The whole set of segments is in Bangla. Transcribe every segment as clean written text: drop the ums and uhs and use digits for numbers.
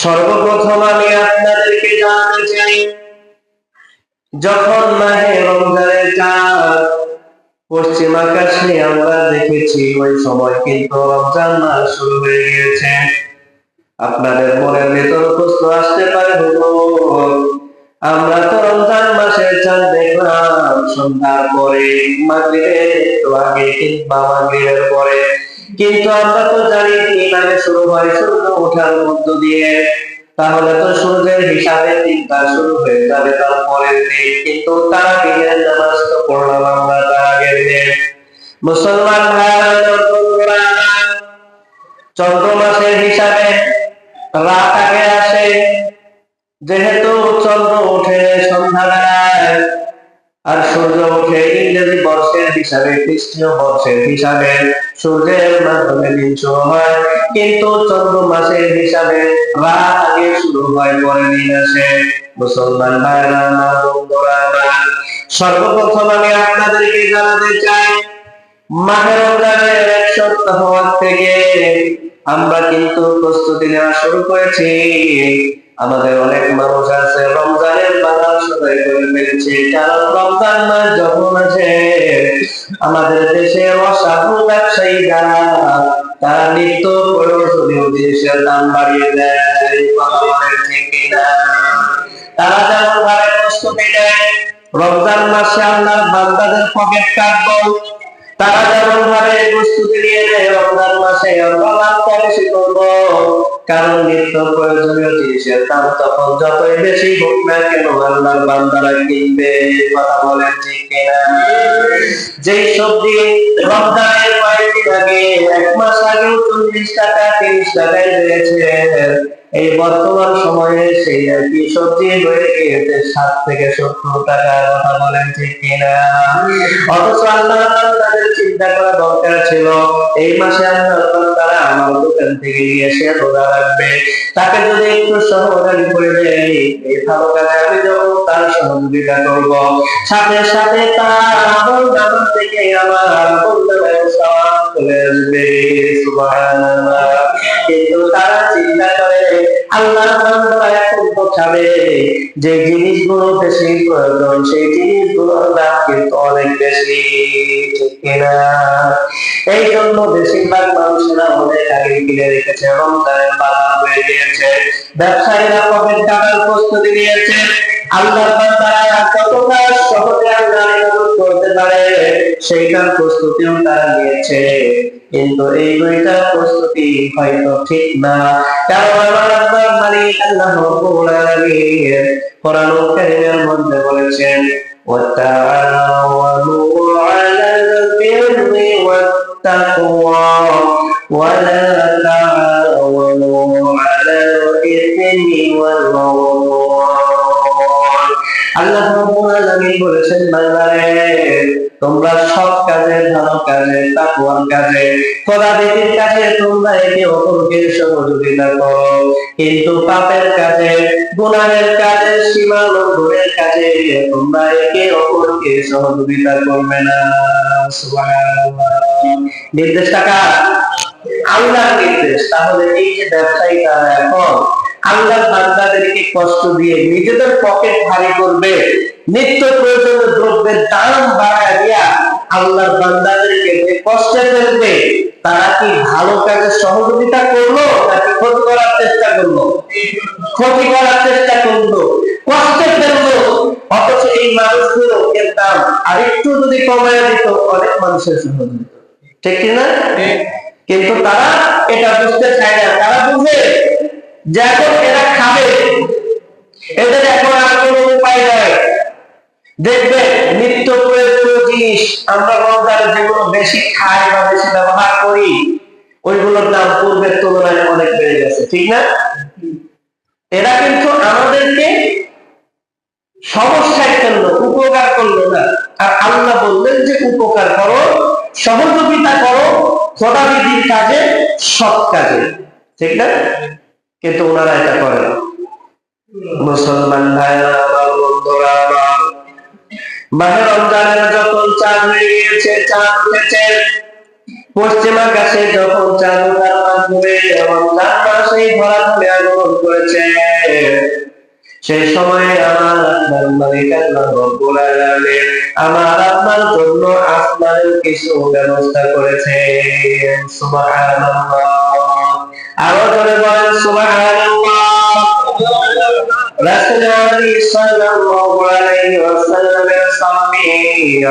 সর্বপ্রথম আমি আপনাদেরকে জানাতে চাই, যখন মাহে রমজানের চাঁদ পশ্চিম আকাশে আমরা দেখেছি, ওই সময় কিন্তু রমজান মাস শুরু হয়ে গিয়েছে। আপনাদের মনের ভিতর প্রশ্ন আসতে পারে, আমরা তো রমজান মাসের চাঁদ দেখলাম সন্ধ্যার পরে, মাগরিবের একটু আগে কিংবা মাগরিবের পরে, কিন্তু আমরা তো জানি দিন আগে শুরু হয় সূর্য ওঠার মধ্য দিয়ে। তাহলে তো সূর্যের হিসাবে দিনটা শুরু হয়ে যাবে তার পরের দিন, কিন্তু তার আগের নামাজ তো পড়লাম আমরা তার আগের দিন। মুসলমান ভাইরা, চন্দ্র মাসের হিসাবে রাত আগে আসে, যেহেতু চন্দ্র ওঠে সন্ধ্যাবেলায় আর সূর্য ওঠে ইংরেজি বর্ষের হিসাবে, খ্রিস্টীয় বর্ষের হিসাবে সূর্যের মাধ্যমে দিন শুরু হয়, কিন্তু চন্দ্র মাসের হিসাবে রাত আগে শুরু হয়, পরের দিন আসে। মুসলমান ভাইরা, বন্ধুরা, সর্বপ্রথম আমি আপনাদেরকে জানাতে চাই, মাহে রমজানের এক সপ্তাহ থেকে আমরা কিন্তু প্রস্তুতি নেওয়া শুরু করেছি। আমাদের অনেক মানুষ আছে রমজানের বাজার সদাই করে ফেলছে, কারণ রমজান মাস যখন আছে আমাদের দেশের অসাধু ব্যবসায়ী যারা, তারা নিত্য প্রয়োজনীয় জিনিসের দাম বাড়িয়ে দেয়। ঠিক কিনা? তারা যেমন ভাবে প্রস্তুতি নেয় রমজান মাসে আল্লাহর বান্দাদের পকেট কাটবো, তারা যেমন ভাবে প্রস্তুতি নিয়ে নেয় রমজান মাসে আমরা লাভটা বেশি করবো, কারণ নিত্য প্রয়োজনীয় জিনিসের দাম তখন যতই বেশি হোক না কেন আল্লাহর বান্দারা কিনবে। কথা বলেন ঠিক কিনা? যেই সবজি রমজানের কয়েকদিন আগে, এক মাস আগে 40 টাকা 30 টাকায় রয়েছে, এই বর্তমান সময়ে সেই একই সবজি হয়ে গিয়েছে 60 থেকে 70 টাকা। কথা বলেন ঠিক কিনা? অথচ আল্লাহ তাদের চিন্তা করা দরকার ছিল, এই মাসে আল্লাহ তারা আমার দোকান থেকে নিয়ে এসে রোজা রাখবে, তাকে যদি একটু সহযোগী করে দেয়, এই ভালো কাজে আমি যখন তার সহযোগিতা করব, সাথে সাথে তার আমল নামা থেকে আমার আমল নামায় সওয়াব চলে আসবে। সুবহানাল্লাহ। কিন্তু তারা চিন্তা করে আল্লাহর বান্দারা এখন তো খাবে, যে জিনিসগুলো বেশি প্রয়োজন সেই জিনিসগুলোর দাম কিন্তু অনেক বেশি। ঠিক কিনা? এই জন্য বেশিরভাগ মানুষেরা অনেক আগে কিনে রেখেছে, রমজানের বাজার হয়ে গিয়েছে, ব্যবসায়ীরা পকেট কাটার প্রস্তুতি নিয়েছে। আল্লাহর বান্দারা কতটা সহজে আল্লাহর ইবাদত করতে পারে সেইটার প্রস্তুতিও তারা নিয়েছে, কিন্তু এই দুইটা প্রস্তুতি হয়তো ঠিক না। কারণ আমার আল্লাহর মালিক আল্লাহ রাব্বুল আলামিন কোরআনুল কারীমের মধ্যে বলেছেন, ওয়াতাআওয়ানু আলাল বিররি ওয়াত তাকওয়া ওয়া লা তাআওয়ানু আলাল ইসমি ওয়াল উদওয়ান। আল্লাহ রাব্বুল আলামিন বলেছেন, বান্দারে তোমরা সৎ কাজে, ভালো কাজে, তাকওয়ার কাজে, খোদাভীতির কাজে তোমরা একে অপরকে সহযোগিতা করো, কিন্তু পাপের কাজে, গুনাহের কাজে, সীমা লঙ্ঘনের কাজে তোমরা একে অপরকে সহযোগিতা করবে না। সুবহানাল্লাহ। নির্দেশটা কার? আল্লাহর নির্দেশ। তাহলে এই যে ব্যবসায়ীরা এখন আল্লাহর বান্দাদেরকে কষ্ট দিয়ে নিজেদের পকেট ভারী করবে, নিত্য প্রয়োজনীয় দ্রব্যের দাম বাড়ায় দিয়া আল্লাহর বান্দাদেরকে যে কষ্টে ফেলবে, তারা কি ভালো কাজে সহযোগিতা করলো নাকি ক্ষতি করার চেষ্টা করলো? ক্ষতি করার চেষ্টা করলো, কষ্টে ফেললো। অথচ এই মানুষগুলো এর দাম আরেকটু যদি কমায় দিত, অনেক মানুষের সহযোগিতা। ঠিক কিনা? কিন্তু তারা এটা বুঝতে চায় না। তারা বুঝে যে এখন এরা খাবে, এদের এখন আর কোনো উপায় নাই। দেখবে নিত্য প্রয়োজনীয় জিনিস আমরা রমজানে যেগুলো বেশি খাই বা বেশি ব্যবহার করি, ওইগুলোর দাম পূর্বের তুলনায় অনেক বেড়ে গেছে। ঠিক না? এরা কিন্তু আমাদেরকে সমস্যায় ফেললো, উপকার করলো না। আর আল্লাহ বললেন যে উপকার করো, সহযোগিতা করো খোদাবিধির কাজে, সৎ কাজে। ঠিক না? কিন্তু ওনারা এটা করে না। মুসলমান ভাইরা, বন্ধুরা, মাহে রমজানের যখন চাঁদ হয়ে গিয়েছে, চাঁদ উঠেছে পশ্চিম আকাশে, যখন চাঁদ ওঠার মাধ্যমে রমজান মাস এই ধরাতলে আগমন করেছে, সেই সময় আমার আপনার মালিক আল্লাহ রব্বুল আলামিন আমার আপনার জন্য আসমানের কিছু ব্যবস্থা করেছে। সুবহানাল্লাহ। আরো জোরে বলেন সুবহানাল্লাহ। রাসূল সাল্লাল্লাহু আলাইহি ওয়াসাল্লামের সাহাবী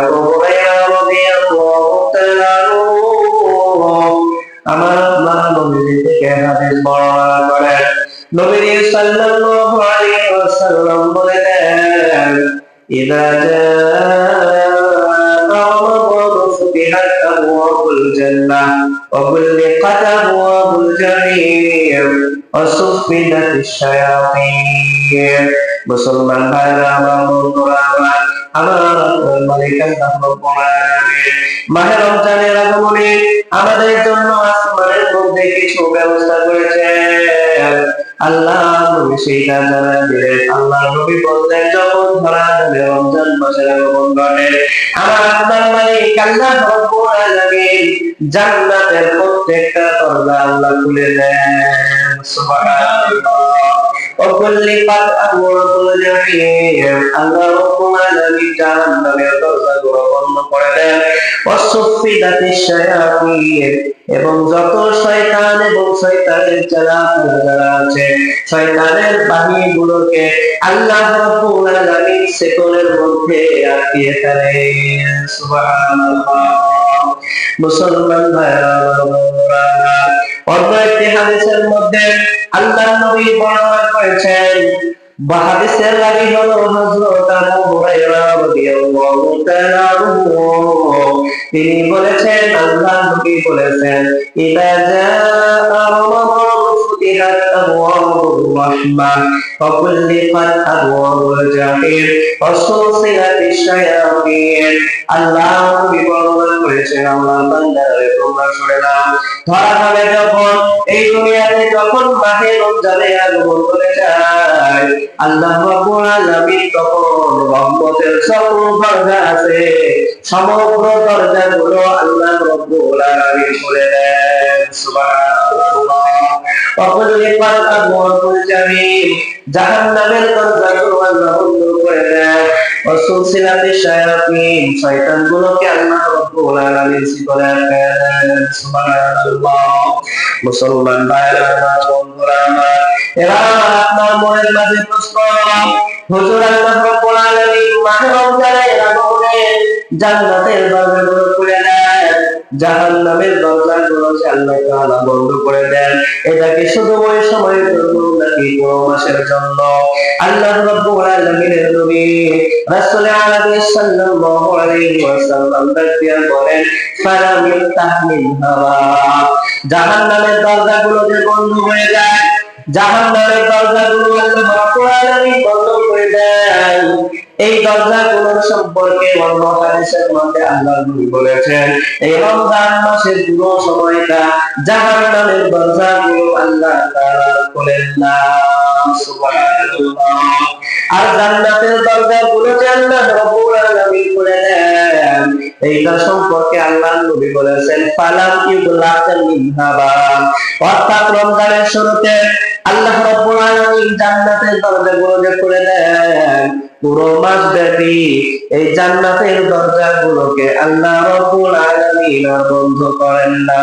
আবু হুরায়রা রাদিয়াল্লাহু তাআলা আনহু আমার আপনার নবী থেকে হাদিস বর্ণনা করেন। নবী সাল্লাল্লাহু আলাইহি ওয়াসাল্লাম বলেন, ইযা জাআ রমাদান ফুতিহাত আবওয়াবুল জান্নাহ ওয়া গুলিকাত আবওয়াবুল জাহিম ওয়া সুফিদাতিশ শায়াতিন। মুসলমান ভাইরা আমার, বন্ধুরা আমার মালিক আল্লাহ রব্বুল আলামিন মাহে রমজানের আগমনে আমাদের জন্য আসমানের মধ্যে কিছু ব্যবস্থা করেছেন। আল্লাহ নবী সেইটা জানান দিলেন। আল্লাহ নবী বললেন, যখন ধরা যাবে রমজান মাসের আগমন ঘটে, আমার আপনার মালিক আল্লাহ রব্বুল আলামিন জান্নাতের প্রত্যেকটা দরজা আল্লাহ খুলে দেন। সুবহানাল্লাহ। وغلقت أبواب الجحيم আল্লাহ রব্বুল আলামিন জাহান্নামের দরজাগুলো বন্ধ করে দেন। ওয়াসুফিদাতিশ শায়াতিন এবং যত শয়তান এবং শয়তানের যারা আছে, শয়তানের বাহিনীগুলোকে আল্লাহ রব্বুল আলামিন শিকলের মধ্যে আটকিয়ে ফেলেন। সুবহানাল্লাহ। মুসলমান ভাইরা, অন্য একটি হাদিসের মধ্যে আল্লাহ নবী বর্ণনা করেছেন, হাদিসের রাবী হলো হযরত আবু হুরায়রা রাদিয়াল্লাহু তাআলা আনহু। তিনি বলেছেন, আল্লাহ নবী বলেছেন, ইযা জাআ রমাদান ফুতিহাত আবওয়াবুর রাহমাহ ওয়া গুলিকাত আবওয়াবুল জাহিম ওয়া সুলসিলাতিশ শায়াতিন। আল্লাহ নবী বর্ণনা করেছেন, আল্লাহ বান্দারা তোমরা শুনে নাও, ধরা হবে যখন এই দুনিয়াতে যখন মাহে রমজানের আগমন করে যায়, আল্লাহ রাব্বুল আলামিন তখন রহমতের সকল দরজা আছে, সমগ্র দরজাগুলো আল্লাহ রাব্বুল আলামিন খুলে দেন। সুবহানাল্লাহ। ওয়াকুলিকাত আবওয়াবুল জাহিম জাহান্নামের দরজাগুলো আল্লাহ বন্ধ করে দেন। ওয়াসুলসিলাতিশ শায়াতিন শয়তানগুলোকে আল্লাহ রাব্বুল আলামিন শিকলে রাখেন। সুবহানাল্লাহ। মুসলমান ভাইরা, বন্ধুরা আমার, এবার আপনার মনের মাঝে প্রশ্ন, হুজুর আল্লাহ রাব্বুল আলামিন মাহে রমজানের আগমনে জান্নাতের দরজাগুলো খুলে দেন, জাহান্নামের দরজাগুলো আল্লাহ তাআলা বন্ধ করে দেন, এটা কি শুধু ওই সময়ের জন্য নাকি পুরো মাসের জন্য? আল্লাহ রাব্বুল আলামিনের নবী রাসূল আলাইহি সাল্লাল্লাহু আলাইহি ওয়াসাল্লাম বলেন, ফালাম তাহমিল হাওয়া, জাহান্নামের দরজাগুলো যে বন্ধ হয়ে যায়, জাহান্নামের দরজাগুলো আল্লাহ রাব্বুল আলামিন বন্ধ করে দেন, এই দরজাগুলোর সম্পর্কে অন্য হাদিসের মধ্যে আল্লাহ নবী বলেছেন, এই রমজান মাসের পুরো সময়টা জাহান্নামের দরজাগুলো আল্লাহ তাআলা খুলেন না। সুবহানাল্লাহ। আর জান্নাতের দরজাগুলো যে আল্লাহ রাব্বুল আলামিন খুলে দেন, এইটা সম্পর্কে আল্লাহ নবী বলেছেন, ফালাম ইউলাকা মিনহা বাব, অর্থাৎ রমজানের শুরুতে আল্লাহ রাব্বুল আলামিন জান্নাতের দরজাগুলো যে খুলে দেন, পুরো মাস ব্যাপী এই জান্নাতের দরজাগুলোকে আল্লাহ রাব্বুল আলামিন বন্ধ করেন না।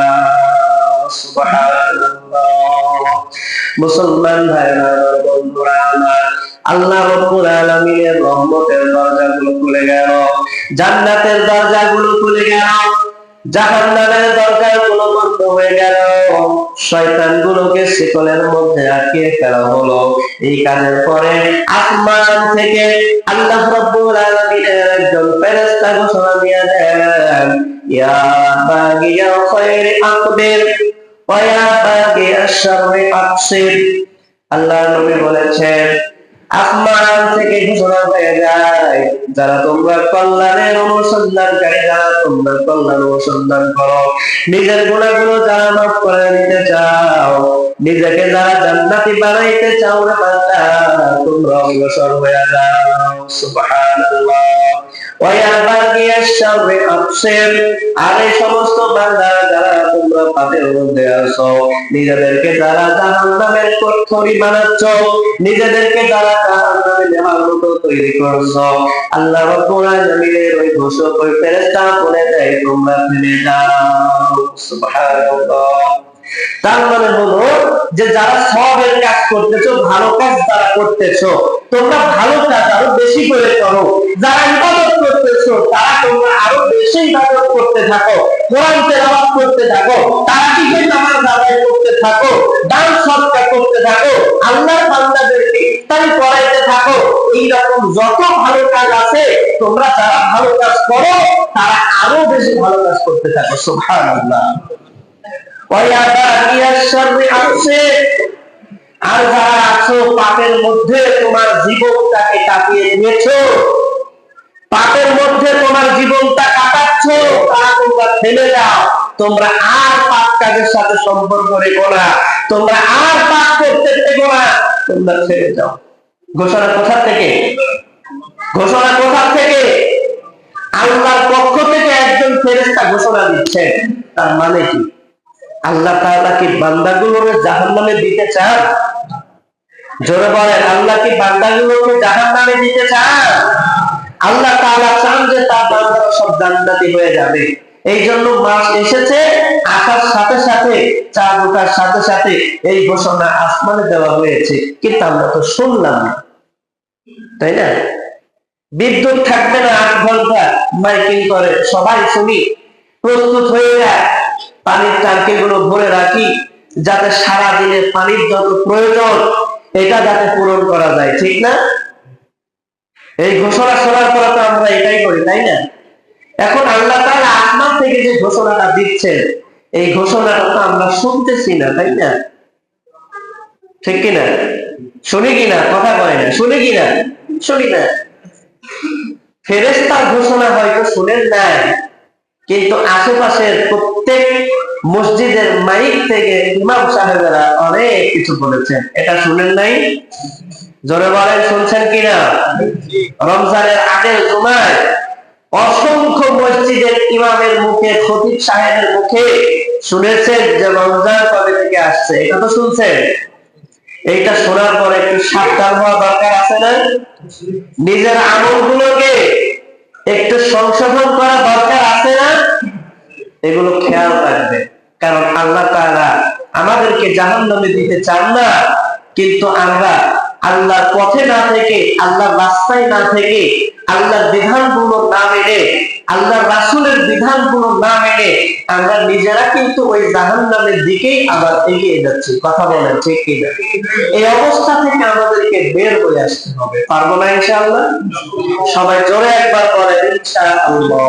সুবহানাল্লাহ। মুসলমান ভাইরা, বন্ধুরা আমার, আল্লাহ রাব্বুল আলামিনের রহমতের দরজাগুলো খুলে গেল, জান্নাতের দরজাগুলো খুলে গেল, জাহান্নামের দরজাগুলো বন্ধ হয়ে গেল, শয়তানগুলোকে শিকলের মধ্যে আটকিয়ে ফেলা হলো। এই কাজের পরে আসমান থেকে আল্লাহ রাব্বুল আলামিনের একজন ফেরেশতা ঘোষণা দিয়ে দেন, ইয়া বাগিয়াল খায়রি আকবির ওয়া ইয়া বাগিয়াশ শাররি আকসির। আল্লাহ নবী বলেছেন, আসমান থেকে ঘোষণা হয়ে যায়, যারা তোমরা কল্যাণের অনুসন্ধানকারী, যারা তোমরা কল্যাণ অনুসন্ধান করো, নিজের গুনাহগুলো যারা মাফ করে নিতে চাও, নিজেকে যারা জান্নাতি বানাইতে চাও না বান্দা, তোমরা অগ্রসর হয়ে যাও। সুবহানাল্লাহ। ওয়া বাগিয়াশ শাররি আবসির, আর এই সমস্ত বান্দা যারা তোমরা পাপের মধ্যে আছো, নিজেদেরকে যারা জাহান্নামের কোঠরি বানাচ্ছ, নিজেদেরকে যারা জাহান্নামে নেওয়ার মতো তৈরি করছো, আল্লাহ রাব্বুল আলামিনের ওই ঘোষক ওই ফেরেশতা বলে দেয় তোমরা থেমে যাও। সুবহানাল্লাহ। তার মানে হলো যে যারা সওয়াবের কাজ করতেছো, ভালো কাজ যারা করতেছো, তোমরা ভালো কাজ আরো বেশি করে করো। যারা ইবাদত করতেছো তারা তোমরা আরো বেশি ইবাদত করতে থাকো, কোরআন তেলাওয়াত করতে থাকো, তারাবির নামাজ আদায় করতে থাকো, দান সদকা করতে থাকো, আল্লাহর বান্দাদেরকে ইফতারি করাইতে থাকো। এই রকম যত ভালো কাজ আছে তোমরা যারা ভালো কাজ করো তারা আরো বেশি ভালো কাজ করতে থাকো। সুবহানাল্লাহ। ওয়া বাগিয়াশ শাররি আবসির, আর যারা আছো পাপের মধ্যে তোমার জীবনটাকে কাটিয়ে দিয়েছো, পাপের মধ্যে তোমার জীবনটা কাটাচ্ছ, তারা তোমরা থেমে যাও। তোমরা আর পাপ কাজের সাথে সম্পর্ক রেখো না, তোমরা আর পাপ করতে থেকো না, তোমরা ছেড়ে যাও। ঘোষণা কোথা থেকে? ঘোষণা কোথা থেকে? আল্লাহর পক্ষ থেকে একজন ফেরেশতা ঘোষণা দিচ্ছে। তার মানে কি? আল্লাহ তাআলা কি বান্দাগুলোকে জাহান্নামে দিতে চান? জোরে বলেন, আল্লাহ কি বান্দাগুলোকে জাহান্নামে দিতে চান? আল্লাহ তাআলা চান যে তার বান্দারা সব জান্নাতি হয়ে যাবে। এই জন্য মাস এসেছে, আসার সাথে সাথে, চাঁদ ওঠার সাথে সাথে এই ঘোষণা আসমানে দেওয়া হয়েছে, কিন্তু আমরা তো শুনলাম না, তাই না? বিদ্যুৎ থাকবে না 8 ঘন্টা, মাইকিং করে সবাই শুনি, প্রস্তুত হয়ে যায়, পানির ট্যাঙ্কি গুলো ভরে রাখি যাতে সারা দিনে পানির যত প্রয়োজন এটা যাতে পূরণ করা যায়, ঠিক না? এই ঘোষণা শোনার পর তো আমরা এটাই করি, তাই না? এখন আল্লাহ তাআলা আসমান থেকে যে ঘোষণাটা দিচ্ছেন, এই ঘোষণাটা তো আমরা শুনতেছি না, তাই না? ঠিক কিনা? শুনি কিনা? কথা বলে না, শুনি কিনা? শুনি না। ফেরেশতার ঘোষণা হয়তো শুনেন নাই, কিন্তু আশেপাশের প্রত্যেক মসজিদের মাইক থেকে ইমাম সাহেবেরা অনেক কিছু বলেছেন, এটা শুনেন নাই? জোরে বলেন, শুনছেন কিনা? রমজানের আগের জুমায় অসংখ্য মসজিদের ইমামের মুখে, খতিব সাহেবের মুখে শুনেছেন যে রমজান কবে থেকে আসছে, এটা তো শুনছেন। এইটা শোনার পরে একটু সাবধান হওয়া দরকার আছে না? নিজের আমলগুলোকে একটু সংশোধন করা দরকার আছে না? এগুলো খেয়াল রাখবে, কারণ আল্লাহ তাআলা আমাদেরকে জাহান্নামে দিতে চান না, কিন্তু আমরা আল্লাহর পথে না থেকে, আল্লাহর রাস্তায় না থেকে, আল্লাহর বিধানগুলো না মেনে, আল্লাহর রাসূলের বিধানগুলো না মেনে আমরা নিজেরা কিন্তু ওই জাহান্নামের দিকেই আবার এগিয়ে যাচ্ছি। কথা বলেন, ঠিক কিনা? এই অবস্থা থেকে আমাদেরকে বের হয়ে আসতে হবে। পারবো না ইনশাআল্লাহ? সবাই জোরে একবার বলেন ইনশাআল্লাহ।